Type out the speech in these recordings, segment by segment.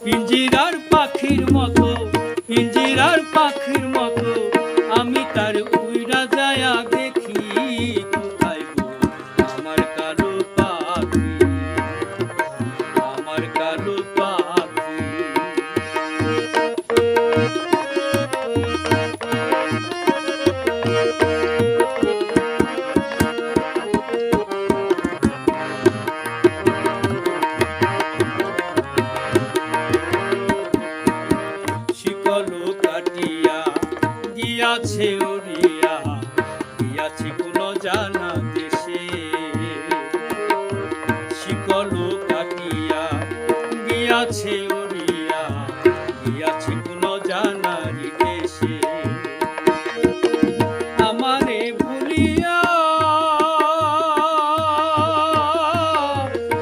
পিঞ্জিরার পাখির মতো, পিঞ্জিরার পাখির মতো আমি তার উইরা যায়া দেখি। কোথায় গো আমার কালো পাখি, আমার কালো পাখি। শিকলো কাটিয়া গিয়াছে উড়িয়া, গিয়াছে কোন জানা দেশে। শিকলো কাটিয়া গিয়াছে উড়িয়া, গিয়াছে কোন জানারি দেশে। আমারে ভুলিয়া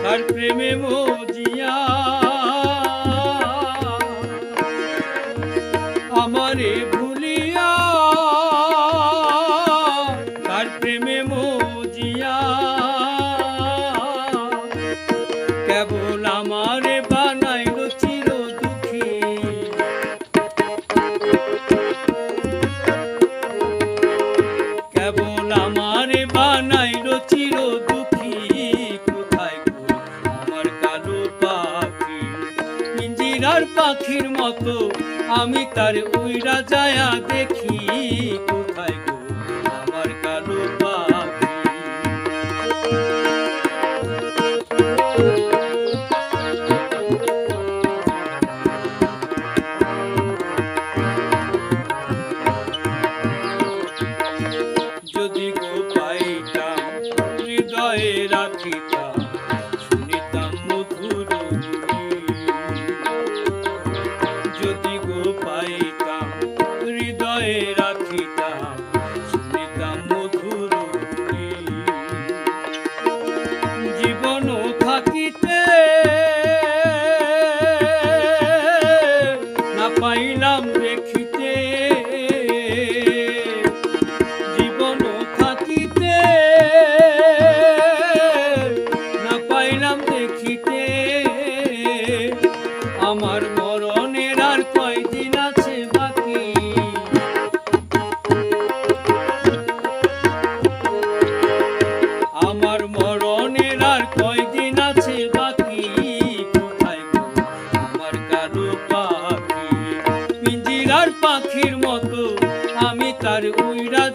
তার প্রেমে মজিয়া, আমারে ভুলিয়া তার প্রেমে মজিয়া। কেবল আমারে বানাইল চির দুঃখী, কেবল আমারে বানাইল চির দুঃখী। কোথায় গো আমার কালো পাখি, পিঞ্জিরার পাখির মতো আমি তার উইরা যায়া দেখি। কোথায় গো আমার কালো পাখি। যদি গো পাইতাম হৃদয়ে রাখিতাম, শুনিতাম মধুর গুলি। যদি গো পাইতাম হৃদয়ে রাখিতাম, শুনিতাম মধুর গুলি। জীবন থাকিতে না পাইলাম দেখিতে, জীবন থাকিতে না পাইলাম দেখিতে। আমার মরণের আর কয়দিন আছে বাকি, আমার মরণের আর কয়দিন আছে বাকি। কোথায় গো আমার কালো পাখি, পিঞ্জিরার পাখির মতো আমি তার উইরা